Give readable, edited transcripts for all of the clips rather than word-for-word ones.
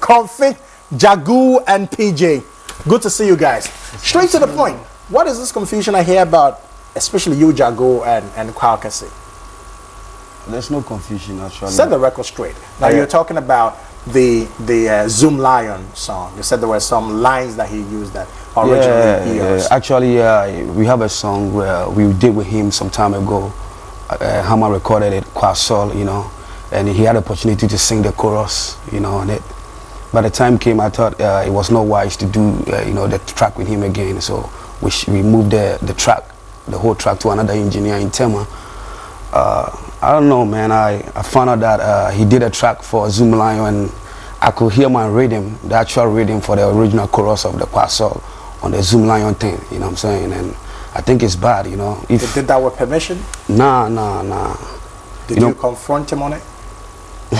Konfi, Jagu, and PJ. Good to see you guys. Straight to the point. What is this confusion I hear about, especially you, Jagu, and kwaw, kesse? There's no confusion actually. Set the record straight. Now you're talking about the Zoomlion song. You said there were some lines that he used that originally yeah. Actually, we have a song where we did with him some time ago. Hammer recorded it, kwaw, you know, and he had the opportunity to sing the chorus, you know, on it. By the time came, I thought it was not wise to do, you know, the track with him again. So we moved the whole track to another engineer in Tema. I don't know, man. I found out that he did a track for Zoomlion, and I could hear my rhythm, the actual rhythm for the original chorus of the kwaw on the Zoomlion thing. You know what I'm saying? And I think it's bad, you know. If you did that with permission? Nah. Did you confront him on it?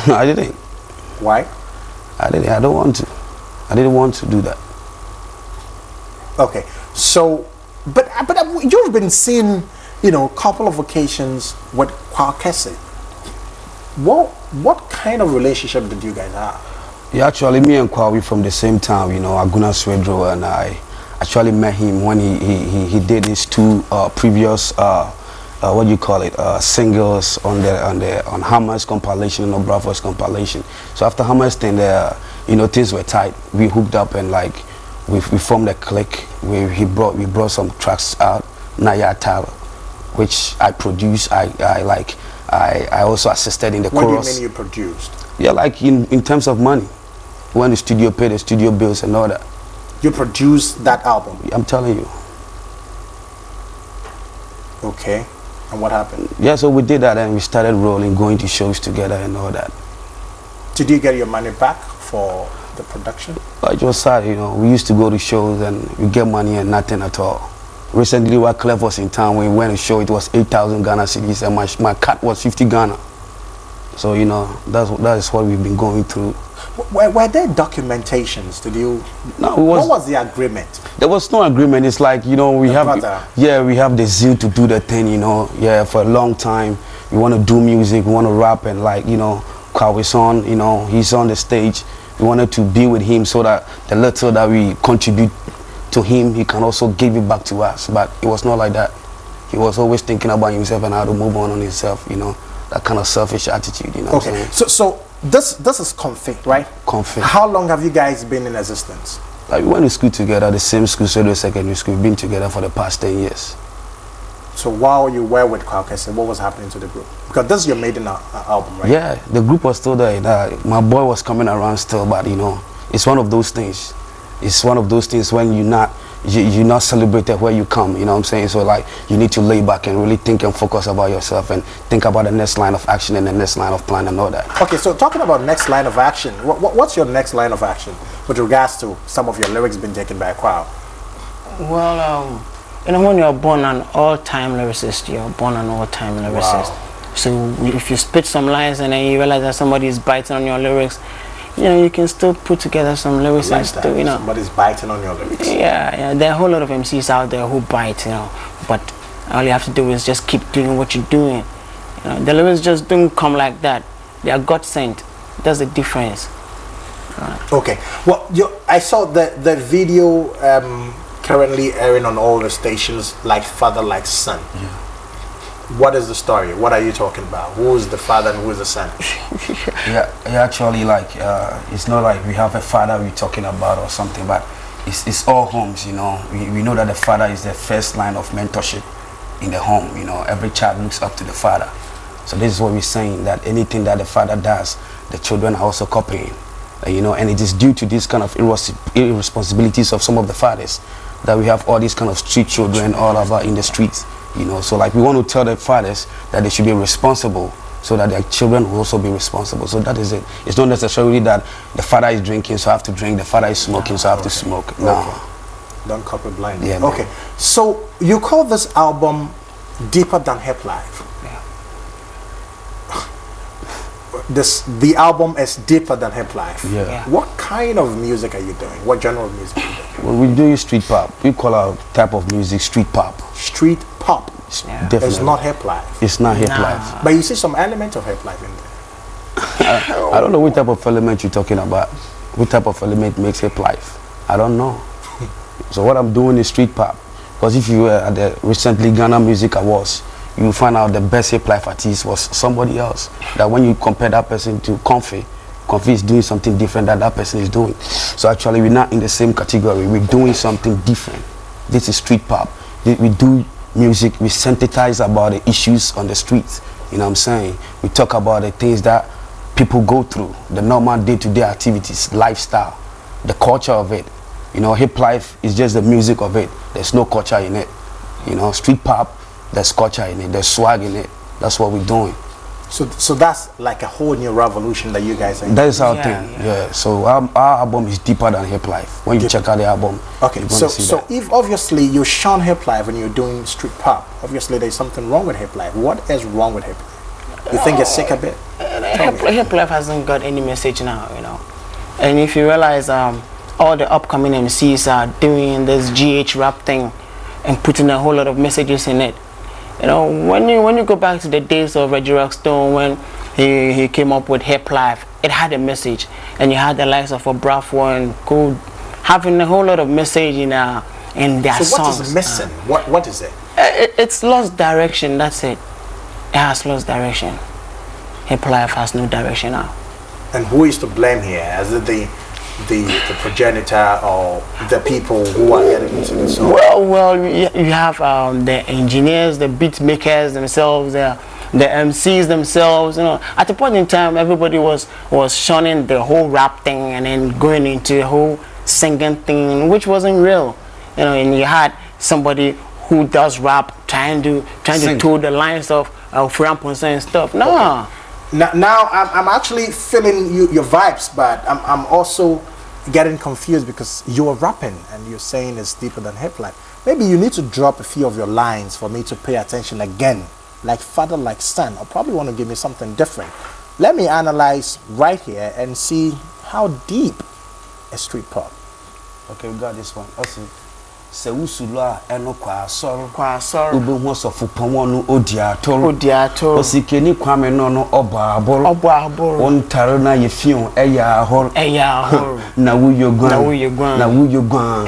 I didn't. Why? I didn't. I don't want to. I didn't want to do that. Okay. So, but you've been seen, you know, a couple of occasions with kwaw, kesse. What kind of relationship did you guys have? Yeah, actually, me and kwaw, we from the same town, you know, Aguna Swedro, and I actually met him when he did his two previous what do you call it, singles on Hammer's compilation and Bravo's compilation. So after Hammer's thing, you know, things were tight. We hooked up and like we formed a clique. We brought some tracks out, Naya Tal, which I produced. I also assisted in the chorus. What do you mean you produced? Yeah, like in terms of money, when the studio paid the studio bills and all that. You produced that album? I'm telling you. Okay. And what happened? Yeah, so we did that and we started rolling, going to shows together and all that. Did you get your money back for the production? It was sad, you know. We used to go to shows and we get money and nothing at all. Recently, while Clef was in town, when we went to show, it was 8,000 Ghana cedis and my cut was 50 Ghana. So, you know, that is what we've been going through. Were there documentations? Did you? No, what was the agreement? There was no agreement. It's like, you know, we have the zeal to do the thing, you know. Yeah, for a long time. We want to do music, we want to rap, and like, you know, kwaw is on, you know, he's on the stage. We wanted to be with him so that the little that we contribute to him, he can also give it back to us. But it was not like that. He was always thinking about himself and how to move on himself, you know, that kind of selfish attitude, you know. Okay, so this is Konfi, right? Konfi. How long have you guys been in existence? Like, we went to school together, the same school, so the secondary school. We've been together for the past 10 years. So while you were with kwaw, kesse, what was happening to the group? Because this is your maiden album, right? Yeah, the group was still there. My boy was coming around still, but you know, it's one of those things. It's one of those things when you're not celebrated where you come, you know what I'm saying? So like, you need to lay back and really think and focus about yourself and think about the next line of action and the next line of plan and all that. Okay, so talking about next line of action, what's your next line of action with regards to some of your lyrics being taken by kwaw? Well, you know, when you're born an all-time lyricist, you're born an all-time lyricist. Wow. So if you spit some lines and then you realize that somebody is biting on your lyrics, you know, you can still put together some lyrics and still, you know. Somebody's biting on your lyrics. Yeah, there are a whole lot of MCs out there who bite, you know, but all you have to do is just keep doing what you're doing. You know, the lyrics just don't come like that. They are God sent. That's the difference. Okay. Well, I saw the video currently airing on all the stations, like father, like son. Yeah. What is the story? What are you talking about? Who is the father and who is the son? yeah, actually, like, it's not like we have a father we're talking about or something, but it's all homes, you know. We know that the father is the first line of mentorship in the home, you know. Every child looks up to the father. So this is what we're saying, that anything that the father does, the children are also copying. You know, and it is due to these kind of irresponsibilities of some of the fathers that we have all these kind of street children all over in the streets. You know, so like we want to tell the fathers that they should be responsible so that their children will also be responsible. So that is it. It's not necessarily that the father is drinking, so I have to drink, the father is smoking, so I have to smoke. No. Okay. Don't copy blind. Yeah, okay. So you call this album Deeper Than Hiplife. Yeah. The album is Deeper Than Hiplife. Yeah. What kind of music are you doing? What genre of music are you doing? Well, we do street pop. We call our type of music street pop. Street pop. Yeah. Definitely. It's not hiplife. It's not hiplife. But you see some element of hiplife in there. I don't know what type of element you're talking about. what type of element makes hip life? I don't know. So what I'm doing is street pop. Because if you were at the recently Ghana Music Awards, you will find out the best hip life artist was somebody else. That when you compare that person to konfi is doing something different than that person is doing. So actually we're not in the same category. We're doing something different. This is street pop. We do music, we sensitize about the issues on the streets. You know what I'm saying? We talk about the things that people go through, the normal day-to-day activities, lifestyle, the culture of it. You know, hip life is just the music of it. There's no culture in it. You know, street pop, there's culture in it, there's swag in it. That's what we're doing. So that's like a whole new revolution that you guys are. That is our thing. Yeah. So our album is deeper than hip life. When you check out the album, okay. So if obviously you shun hip life and you're doing street pop, obviously there's something wrong with hip life. What is wrong with hip life? You think it's sick a bit? Hip life hasn't got any message now, you know. And if you realize, all the upcoming MCs are doing this GH rap thing and putting a whole lot of messages in it. You know, when you go back to the days of Reggie Rockstone, when he came up with hip life, it had a message, and you had the likes of Bravo and Cool having a whole lot of message in their songs. So what is missing? What is it? It's lost direction. That's it. It has lost direction. Hip life has no direction now. And who is to blame here? Is it the progenitor or the people who are getting into the song? Well, you have the engineers, the beat makers themselves, the MCs themselves. You know, at a point in time, everybody was shunning the whole rap thing and then going into the whole singing thing, which wasn't real. You know, and you had somebody who does rap trying to toe the lines of rap and stuff. No. Okay. Now I'm actually feeling your vibes, but I'm also getting confused because you are rapping and you're saying it's deeper than hip life. Maybe you need to drop a few of your lines for me to pay attention again, like father, like son, or probably want to give me something different. Let me analyze right here and see how deep is street pop. Okay, we got this one. Also, se usula eno kwa soro ube ho sofo pon odiatoro osikeni kwame no oba aboro ontaro na yefion eya ahoro na wuyo gwan na wuyo gwan na wuyo gwan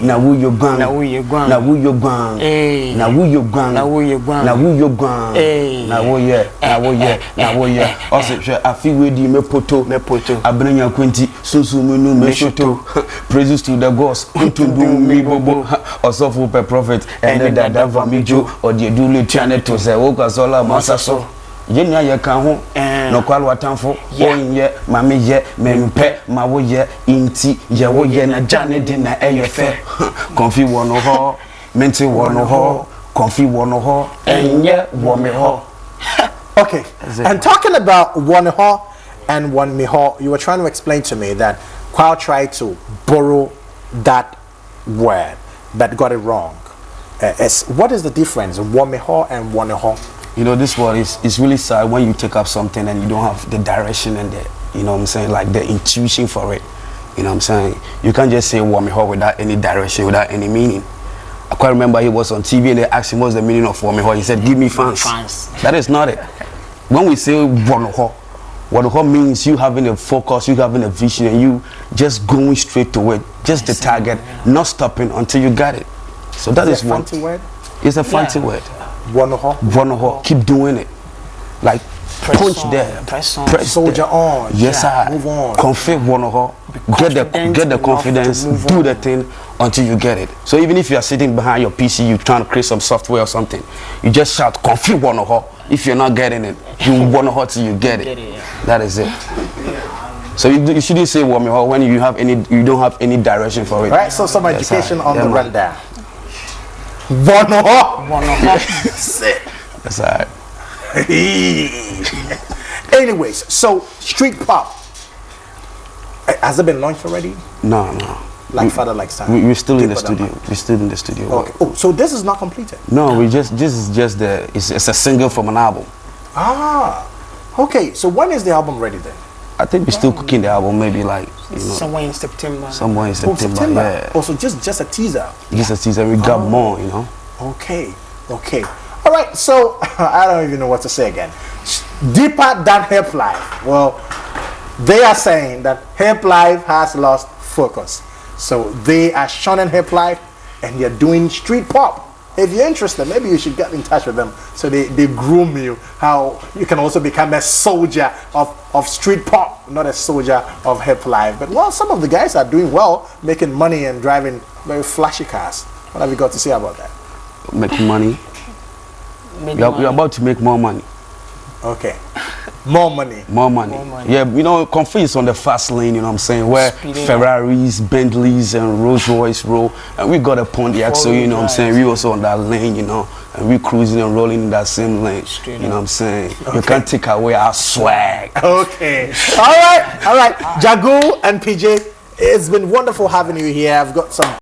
na wuyo gwan na wuyo gwan na wuyo gwan na wuyo gwan na wuyo gwan na wuyo gwan na woye also hwe afiwedi mepoto abranya kwenti sunsumunu meshoto praises to the gods utundu mi bobo osofu per prophet and the dava mijo or the dule channel to say oka sola masaso yenya ye kan ho no kwal watanfo onye mame ye mempe mawo ye inti ye wo ye na jane de na eyefe konfi wono ho menti wono ho konfi wono ho enye wo me ho. Okay, and talking about one ho and one me ho, you were trying to explain to me that kwaw tried to borrow that word but got it wrong. What is the difference, womeho and woneho? You know, this word is really sad when you take up something and you don't have the direction and the, you know what I'm saying, like the intuition for it. You know what I'm saying? You can't just say womeho without any direction, without any meaning. I quite remember he was on TV and they asked him what's the meaning of womeho. He said, give me fans. That is not it. When we say woneho, woneho means you having a focus, you having a vision, and you just going straight to it, just the target, not stopping until you got it. So that is one. Fancy word? It's a fancy word. Woneho. Keep doing it. Like punch there. Press on. Press soldier there. on. Yes, yeah, sir. Move on. Config woneho. Get the confidence. Do the thing until you get it. So even if you are sitting behind your PC, you trying to create some software or something, you just shout config woneho. If you're not getting it, you woneho till you get it. That is it. So you shouldn't say womeho when you don't have any direction for it. Right. So some education on the rundown. Woneho. That's all right. Anyways, so street pop, has it been launched already? No. Like father, like son. We're still in the studio. We're still in the studio. Okay. Oh, so this is not completed? No, this is just it's a single from an album. Ah, okay. So when is the album ready then? I think we're still cooking the album, maybe like somewhere in September. Somewhere in September. Yeah. Also, just a teaser. Just a teaser. We got more, you know. Okay. All right. So I don't even know what to say again. Deeper than hip life. Well, They are saying that hiplife has lost focus. So they are shunning hiplife and they're doing street pop. If you're interested, maybe you should get in touch with them so they groom you how you can also become a soldier of street pop, not a soldier of hiplife. But well, some of the guys are doing well, making money and driving very flashy cars. What have you got to say about that? Making money. You're about to make more money. Okay. More money. More money. Yeah, you know, konfi is on the fast lane, you know what I'm saying, where Ferraris, Bentleys, and Rolls Royce roll, and we got a Pontiac, so you know what I'm saying, we also on that lane, you know, and we cruising and rolling in that same lane, you know what I'm saying. Okay. You can't take away our swag. Okay. All right. Jagu and PJ, it's been wonderful having you here. I've got some